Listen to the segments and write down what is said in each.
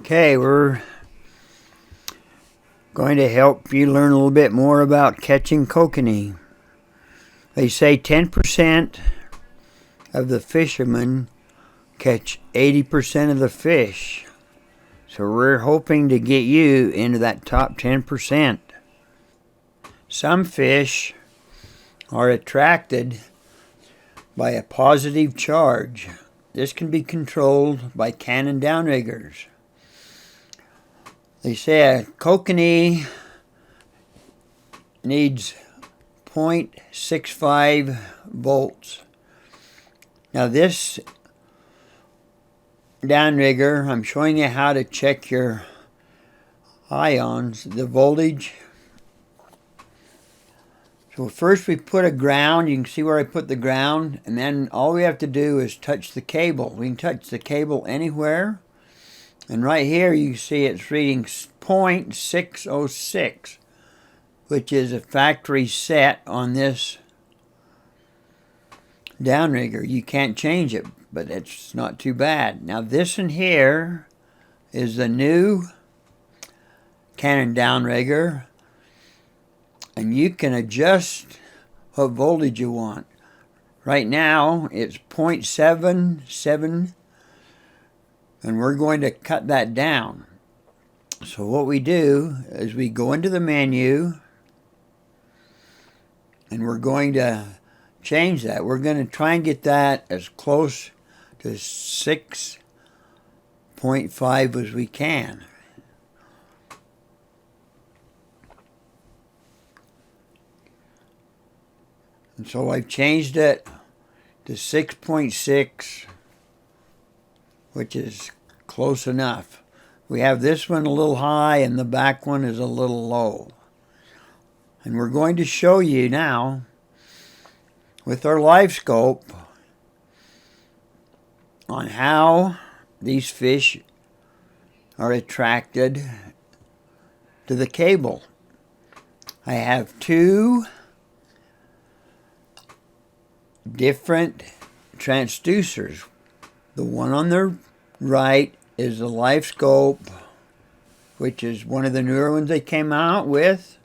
Okay, we're going to help you learn a little bit more about catching kokanee. They say 10% of the fishermen catch 80% of the fish. So we're hoping to get you into that top 10%. Some fish are attracted by a positive charge. This can be controlled by Kokanee downriggers. They say a kokanee needs 0.65 volts. Now this downrigger, I'm showing you how to check your ions, the voltage. So first we put a ground. You can see where I put the ground, and then all we have to do is touch the cable. We can touch the cable anywhere. And right here you see it's reading 0.606, which is a factory set on this downrigger. You can't change it, but it's not too bad. Now this in here is the new Kokanee downrigger, and you can adjust what voltage you want. Right now it's 0.77, and we're going to cut that down. So what we do is we go into the menu, and we're going to change that. We're going to try and get that as close to 6.5 as we can. And so I've changed it to 6.6, which is close enough. We have this one a little high and the back one is a little low. And we're going to show you now with our Live Scope on how these fish are attracted to the cable. I have two different transducers. The one on the right is the Live Scope, which is one of the newer ones they came out with.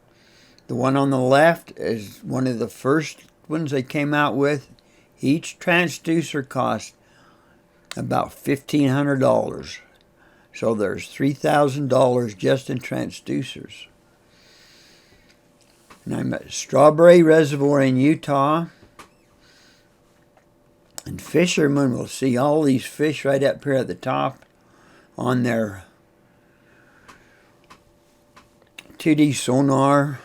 The one on the left is one of the first ones they came out with. Each transducer costs about $1,500. So there's $3,000 just in transducers. And I'm at Strawberry Reservoir in Utah. And fishermen will see all these fish right up here at the top on their 2D sonar.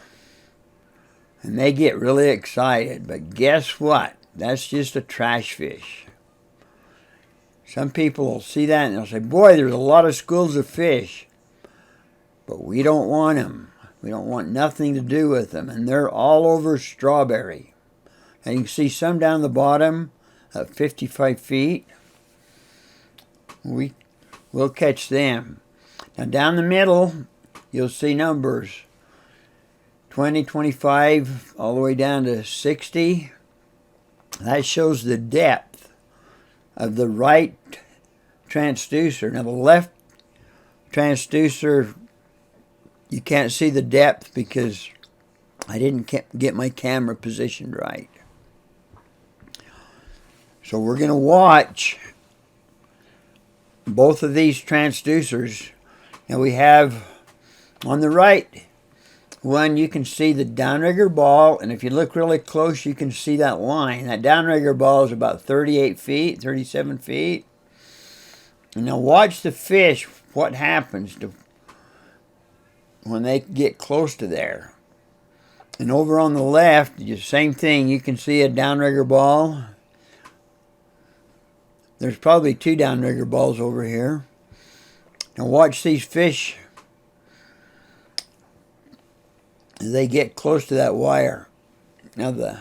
And they get really excited. But guess what? That's just a trash fish. Some people will see that and they'll say, boy, there's a lot of schools of fish. But we don't want them. We don't want nothing to do with them. And they're all over Strawberry. And you can see some down the bottom at 55 feet. We'll catch them. Now down the middle, you'll see numbers 20, 25, all the way down to 60. That shows the depth of the right transducer. Now the left transducer, you can't see the depth because I didn't get my camera positioned right. So we're going to watch both of these transducers. Now we have on the right one, you can see the downrigger ball, and if you look really close, you can see that line. That downrigger ball is about 38 feet, 37 feet. And now watch the fish, what happens when they get close to there. And over on the left, the same thing. You can see a downrigger ball. There's probably two downrigger balls over here. Now watch these fish as they get close to that wire. Now the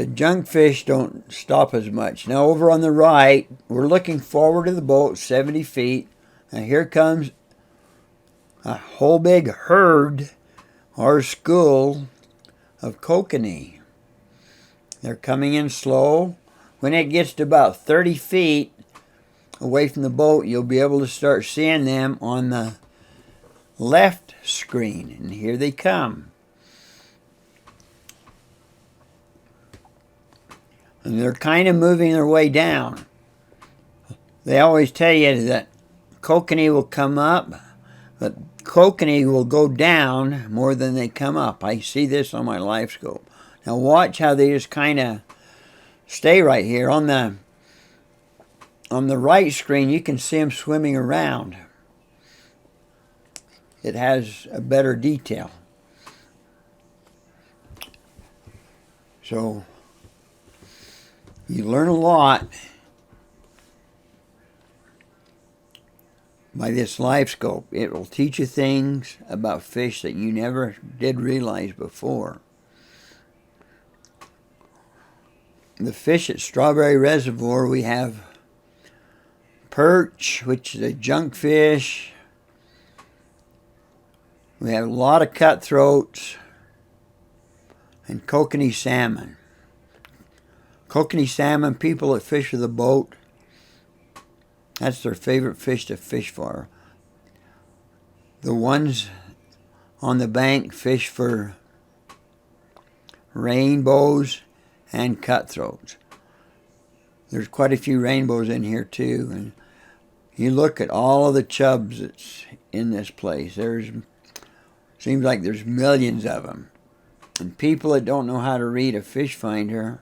junk fish don't stop as much. Now over on the right, we're looking forward to the boat 70 feet. And here comes a whole big herd or school of kokanee. They're coming in slow. When it gets to about 30 feet, away from the boat, you'll be able to start seeing them on the left screen. And here they come. And they're kind of moving their way down. They always tell you that kokanee will come up, but kokanee will go down more than they come up. I see this on my Live Scope. Now watch how they just kind of stay right here. On the right screen, you can see them swimming around. It has a better detail. So you learn a lot by this Live Scope. It will teach you things about fish that you never did realize before. The fish at Strawberry Reservoir, we have perch, which is a junk fish. We have a lot of cutthroats and kokanee salmon. Kokanee salmon, people that fish with a boat, that's their favorite fish to fish for. The ones on the bank fish for rainbows and cutthroats. There's quite a few rainbows in here too. And you look at all of the chubs that's in this place. Seems like there's millions of them. And people that don't know how to read a fish finder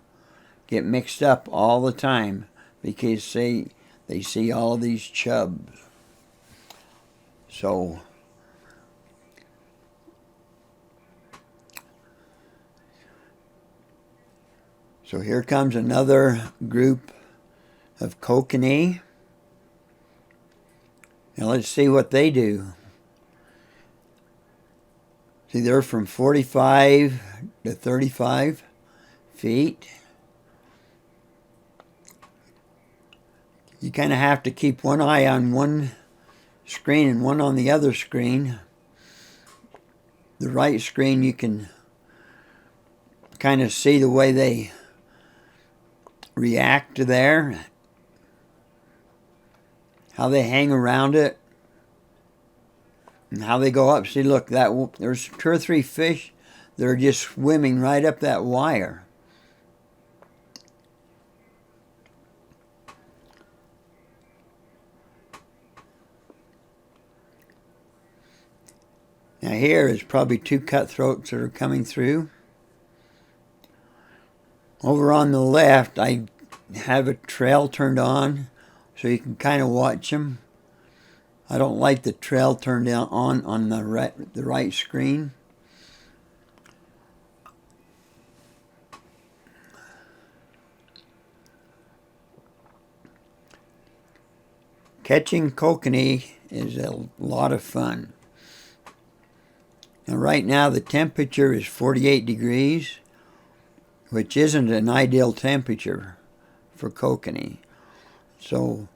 get mixed up all the time because they see all these chubs. So here comes another group of kokanee. Now let's see what they do. See, they're from 45 to 35 feet. You kind of have to keep one eye on one screen and one on the other screen. The right screen, you can kind of see the way they react to there, how they hang around it, and how they go up. See, look, there's 2 or 3 fish that are just swimming right up that wire. Now here is probably 2 cutthroats that are coming through. Over on the left, I have a trail turned on so you can kind of watch them. I don't like the trail turned on the right screen. Catching kokanee is a lot of fun. Now right now the temperature is 48 degrees, which isn't an ideal temperature for kokanee. So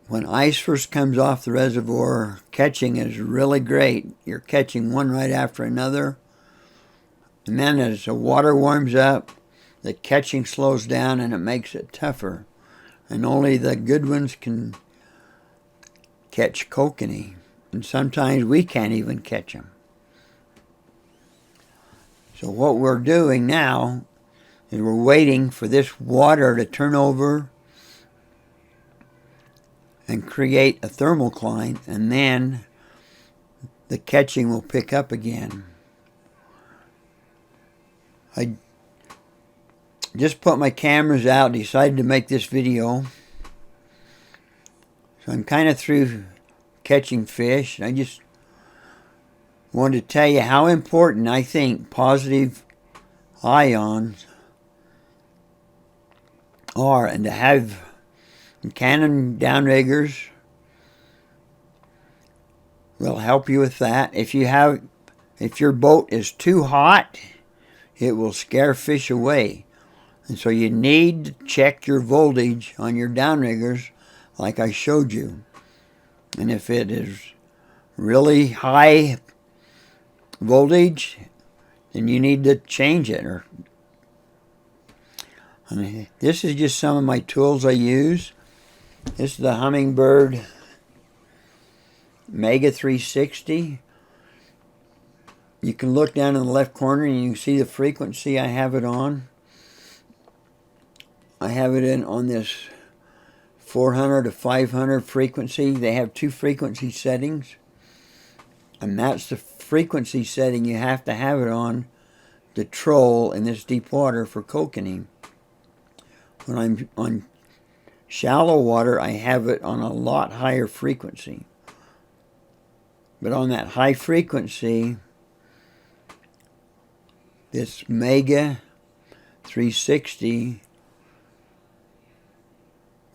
when ice first comes off the reservoir, catching is really great. You're catching one right after another. And then as the water warms up, the catching slows down and it makes it tougher. And only the good ones can catch kokanee. And sometimes we can't even catch them. So what we're doing now is we're waiting for this water to turn over and create a thermocline, and then the catching will pick up again. I just put my cameras out, decided to make this video. So I'm kind of through catching fish. I just wanted to tell you how important I think positive ions are, and to have Canon downriggers will help you with that. If your boat is too hot, it will scare fish away. And so you need to check your voltage on your downriggers like I showed you. And if it is really high voltage, then you need to change it. This is just some of my tools I use. This is the Humminbird Mega 360. You can look down in the left corner and you can see the frequency I have it on. I have it on this 400 to 500 frequency. They have two frequency settings. And that's the frequency setting you have to have it on to troll in this deep water for kokanee. When I'm on shallow water, I have it on a lot higher frequency. But on that high frequency, this Mega 360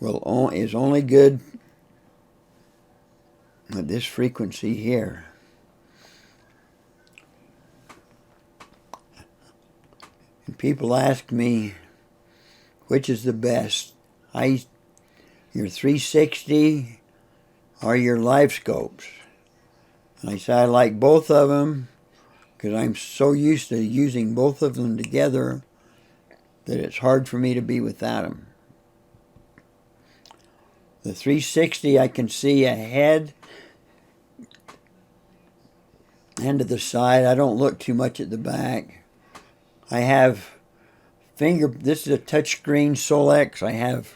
is only good at this frequency here. And people ask me, which is the best? Your 360 or your Live Scopes? And I say I like both of them because I'm so used to using both of them together that it's hard for me to be without them. The 360 I can see ahead and to the side. I don't look too much at the back. I have this is a touchscreen Solex. I have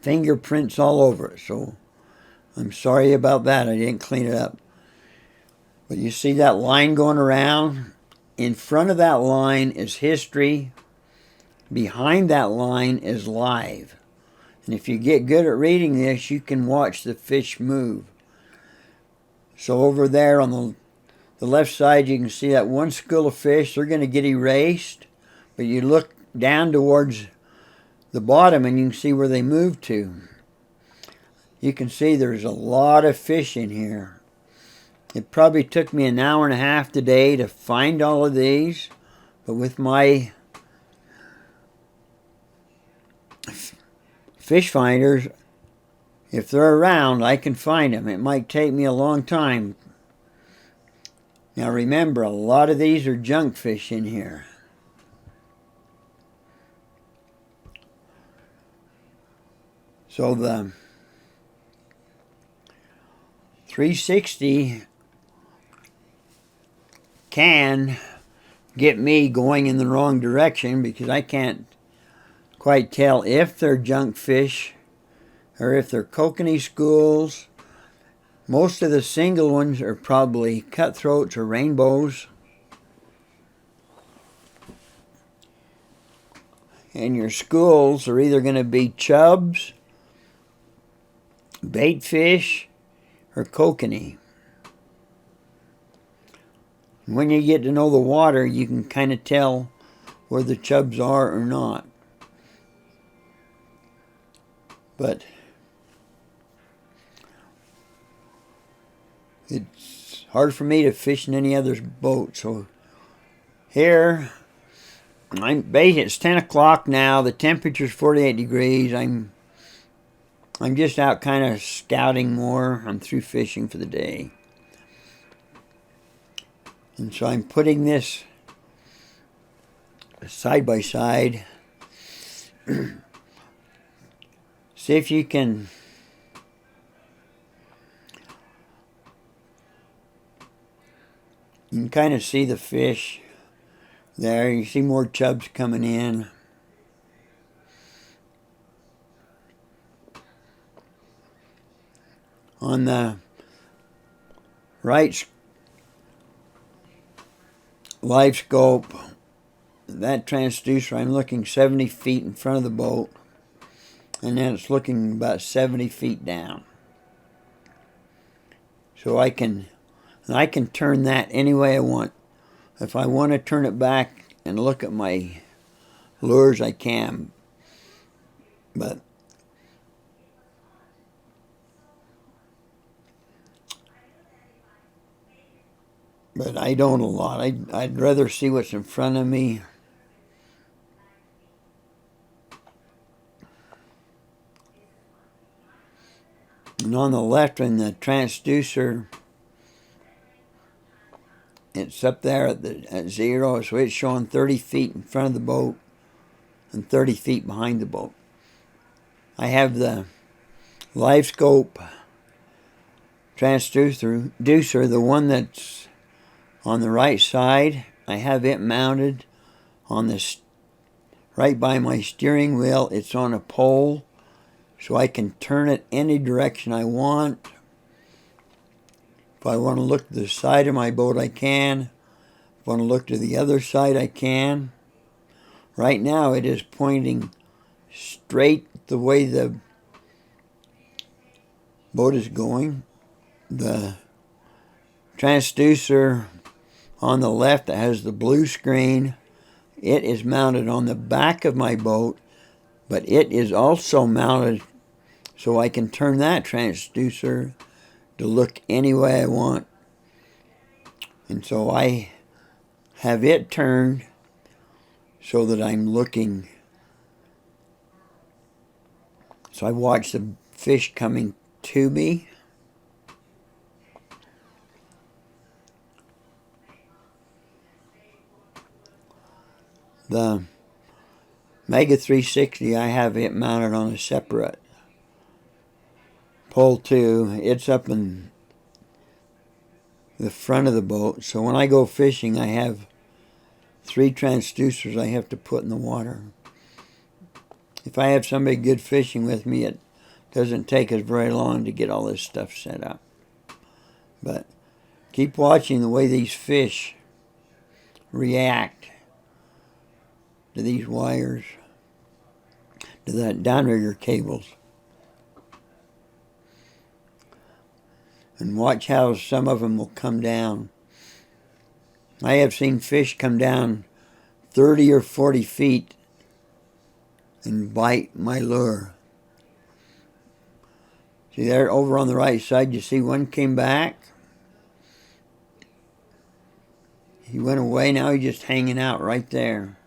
fingerprints all over it, so I'm sorry about that. I didn't clean it up. But you see that line going around? In front of that line is history. Behind that line is live. And if you get good at reading this, you can watch the fish move. So over there on the left side, you can see that one school of fish. They're going to get erased. But you look down towards the bottom and you can see where they move to. You can see there's a lot of fish in here. It probably took me an hour and a half today to find all of these, but with my fish finders, if they're around, I can find them. It might take me a long time. Now remember, a lot of these are junk fish in here. So the 360 can get me going in the wrong direction because I can't quite tell if they're junk fish or if they're kokanee schools. Most of the single ones are probably cutthroats or rainbows. And your schools are either going to be chubs, bait fish, or kokanee. When you get to know the water, you can kind of tell where the chubs are or not. But it's hard for me to fish in any other boat. So here, it's 10 o'clock now. The temperature's 48 degrees. I'm just out kind of scouting more. I'm through fishing for the day. And so I'm putting this side by side. See if you can kind of see the fish there. You see more chubs coming in. On the right Live Scope, that transducer, I'm looking 70 feet in front of the boat, and then it's looking about 70 feet down. So I can turn that any way I want. If I want to turn it back and look at my lures, I can. But I don't a lot. I'd rather see what's in front of me. And on the left, in the transducer, it's up there at 0, so it's showing 30 feet in front of the boat and 30 feet behind the boat. I have the Live Scope transducer, the one that's on the right side. I have it mounted on this right by my steering wheel. It's on a pole, so I can turn it any direction I want. If I want to look to the side of my boat, I can. If I want to look to the other side, I can. Right now, it is pointing straight the way the boat is going. The transducer on the left that has the blue screen, it is mounted on the back of my boat, but it is also mounted so I can turn that transducer to look any way I want. And so I have it turned so that I'm looking. So I watch the fish coming to me. The Mega 360, I have it mounted on a separate pole too. It's up in the front of the boat. So when I go fishing, I have 3 transducers I have to put in the water. If I have somebody good fishing with me, it doesn't take us very long to get all this stuff set up. But keep watching the way these fish react to these wires, to the downrigger cables. And watch how some of them will come down. I have seen fish come down 30 or 40 feet and bite my lure. See there over on the right side, you see one came back. He went away, now he's just hanging out right there.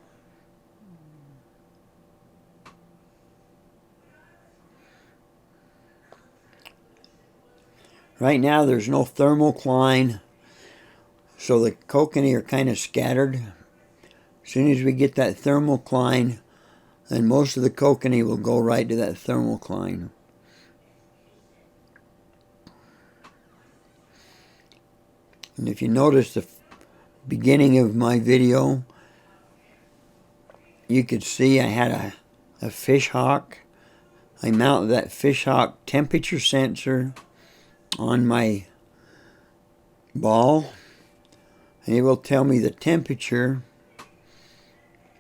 Right now there's no thermocline, so the kokanee are kind of scattered. As soon as we get that thermocline, then most of the kokanee will go right to that thermocline. And if you notice the beginning of my video, you could see I had a fish hawk. I mounted that fish hawk temperature sensor on my ball, and it will tell me the temperature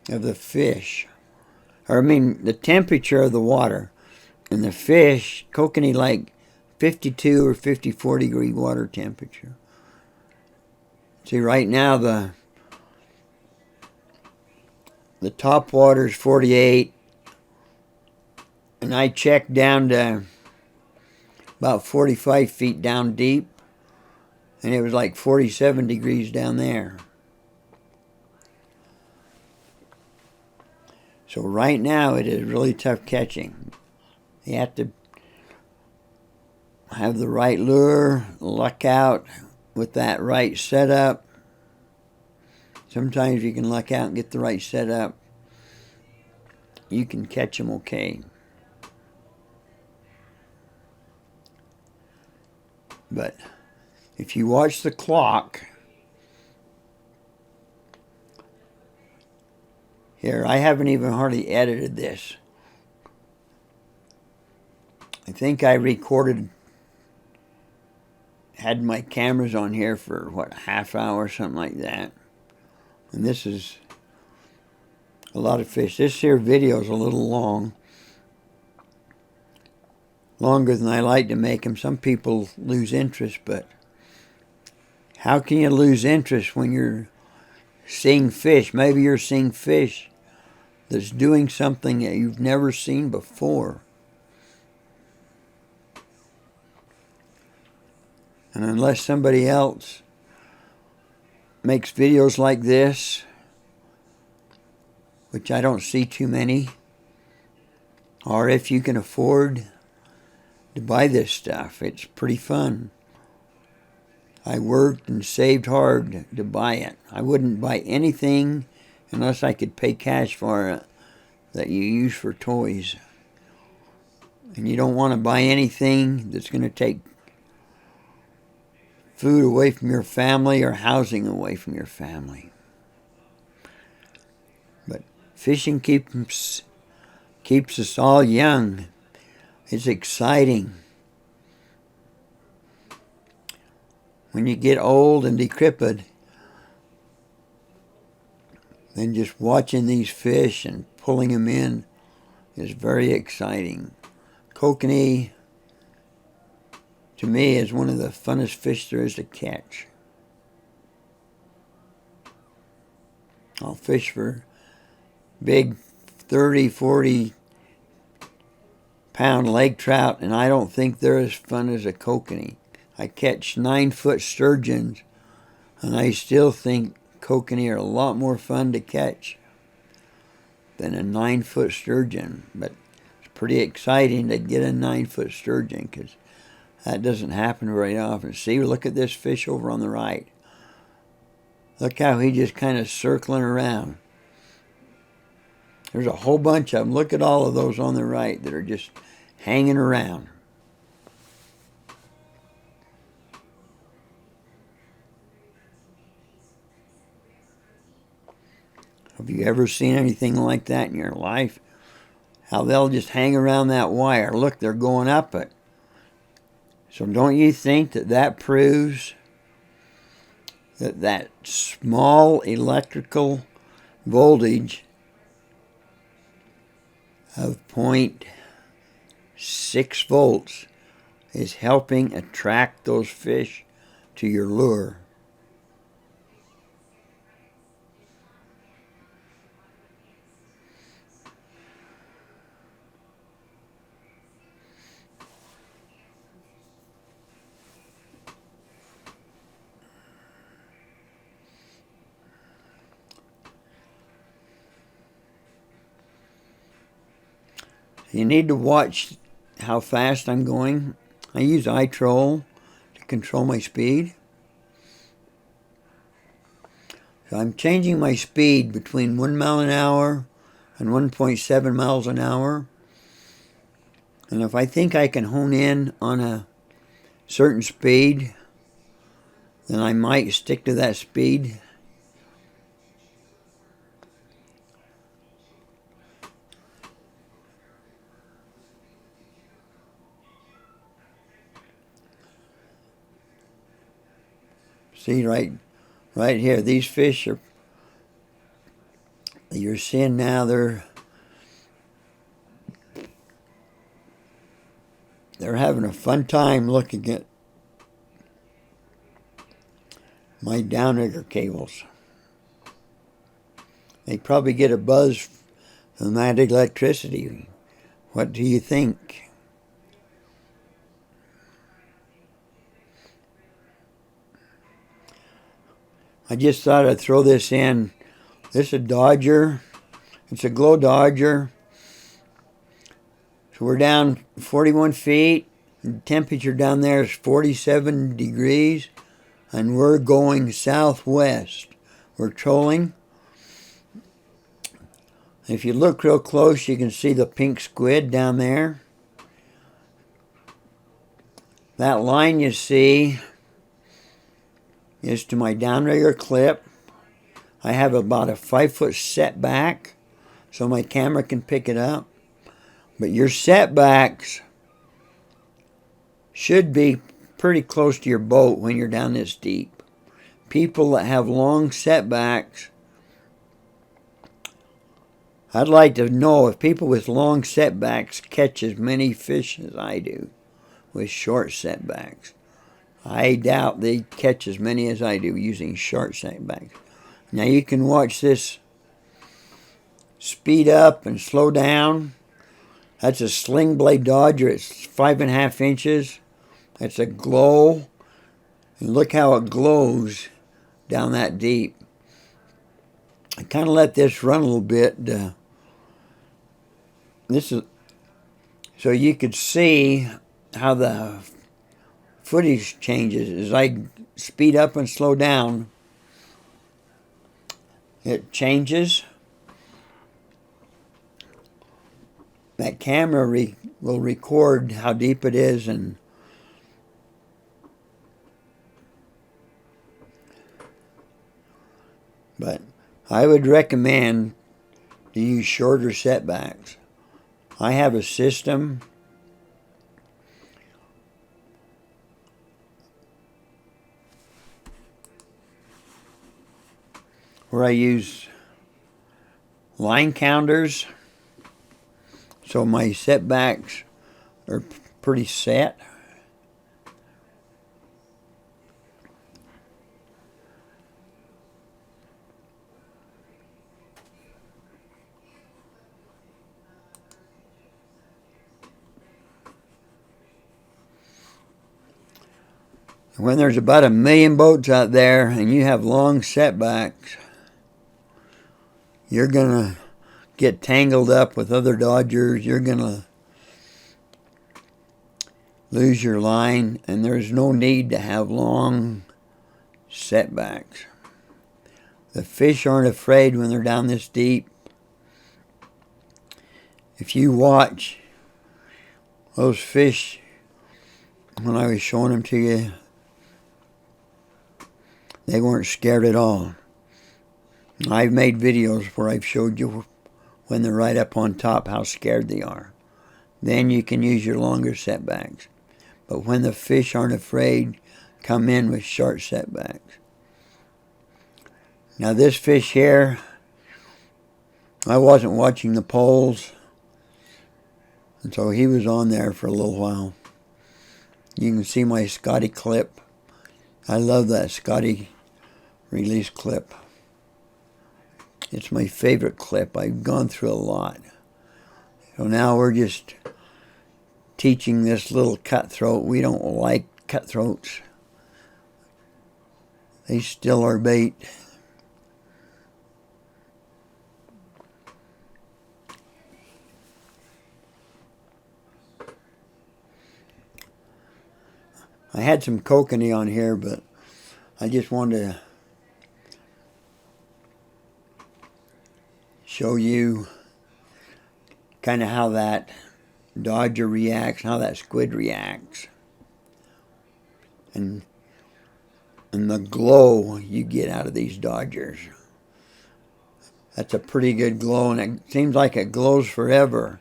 of the fish, or I mean the temperature of the water. And the fish, kokanee, like 52 or 54 degree water temperature. See, right now the top water is 48, and I checked down to about 45 feet down deep, and it was like 47 degrees down there. So right now it is really tough catching. You have to have the right lure, luck out with that right setup. Sometimes you can luck out and get the right setup. You can catch them okay. But if you watch the clock, here, I haven't even hardly edited this. I think I recorded, had my cameras on here for, what, a half hour, something like that. And this is a lot of fish. This here video is a little long. Longer than I like to make them. Some people lose interest, but how can you lose interest when you're seeing fish? Maybe you're seeing fish that's doing something that you've never seen before. And unless somebody else makes videos like this, which I don't see too many, or if you can afford to buy this stuff, it's pretty fun. I worked and saved hard to buy it. I wouldn't buy anything unless I could pay cash for it that you use for toys. And you don't want to buy anything that's going to take food away from your family or housing away from your family. But fishing keeps us all young. It's exciting. When you get old and decrepit, then just watching these fish and pulling them in is very exciting. Kokanee, to me, is one of the funnest fish there is to catch. I'll fish for big 30, 40-pound lake trout, and I don't think they're as fun as a kokanee. I catch 9-foot sturgeons, and I still think kokanee are a lot more fun to catch than a 9-foot sturgeon. But it's pretty exciting to get a 9-foot sturgeon, because that doesn't happen very often. See, look at this fish over on the right. Look how he just kind of circling around. There's a whole bunch of them. Look at all of those on the right that are just hanging around. Have you ever seen anything like that in your life? How they'll just hang around that wire. Look, they're going up it. So don't you think that proves that small electrical voltage of 0.6 volts is helping attract those fish to your lure? You need to watch how fast I'm going. I use iTroll to control my speed. So I'm changing my speed between 1 mile an hour and 1.7 miles an hour. And if I think I can hone in on a certain speed, then I might stick to that speed. See, right here, these fish you're seeing now, they're having a fun time looking at my downrigger cables. They probably get a buzz from that electricity. What do you think? I just thought I'd throw this in. This is a Dodger. It's a glow Dodger. So we're down 41 feet. The temperature down there is 47 degrees. And we're going southwest. We're trolling. If you look real close, you can see the pink squid down there. That line you see is to my downrigger clip. I have about a 5-foot setback so my camera can pick it up. But your setbacks should be pretty close to your boat when you're down this deep. People that have long setbacks, I'd like to know if people with long setbacks catch as many fish as I do with short setbacks. I doubt they catch as many as I do using short setbacks. Now you can watch this speed up and slow down. That's a sling blade Dodger. It's 5.5 inches. That's a glow. And look how it glows down that deep. I kind of let this run a little bit. This is so you could see how the footage changes as I speed up and slow down. It changes. that camera will record how deep it is, but I would recommend to use shorter setbacks. I have a system where I use line counters, so my setbacks are pretty set. When there's about 1 million boats out there and you have long setbacks, you're going to get tangled up with other dodgers. You're going to lose your line, and there's no need to have long setbacks. The fish aren't afraid when they're down this deep. If you watch those fish when I was showing them to you, they weren't scared at all. I've made videos where I've showed you when they're right up on top how scared they are. Then you can use your longer setbacks. But when the fish aren't afraid, come in with short setbacks. Now this fish here, I wasn't watching the poles, and so he was on there for a little while. You can see my Scotty clip. I love that Scotty release clip. It's my favorite clip. I've gone through a lot. So now we're just teaching this little cutthroat. We don't like cutthroats. They still are bait. I had some kokanee on here, but I just wanted to show you kind of how that dodger reacts, how that squid reacts, and the glow you get out of these dodgers. That's a pretty good glow, and it seems like it glows forever.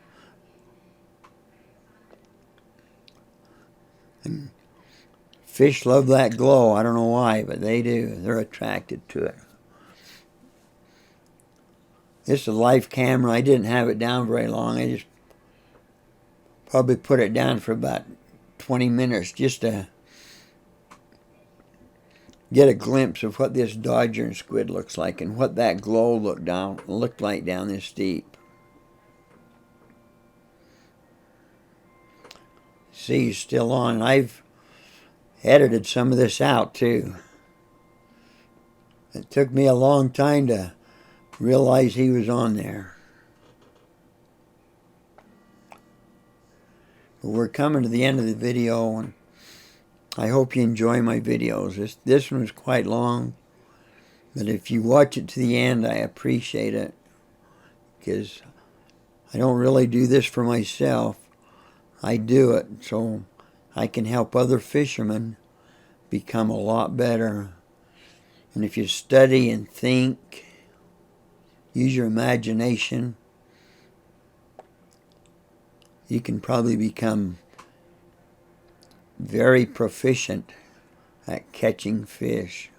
And fish love that glow. I don't know why, but they do. They're attracted to it. This is a live camera. I didn't have it down very long. I just probably put it down for about 20 minutes just to get a glimpse of what this dodger and squid looks like and what that glow looked like down this deep. See, he's still on. I've edited some of this out too. It took me a long time to realize he was on there. But we're coming to the end of the video, and I hope you enjoy my videos. This one was quite long, but if you watch it to the end, I appreciate it, because I don't really do this for myself. I do it so I can help other fishermen become a lot better. And if you study and think, use your imagination, you can probably become very proficient at catching fish.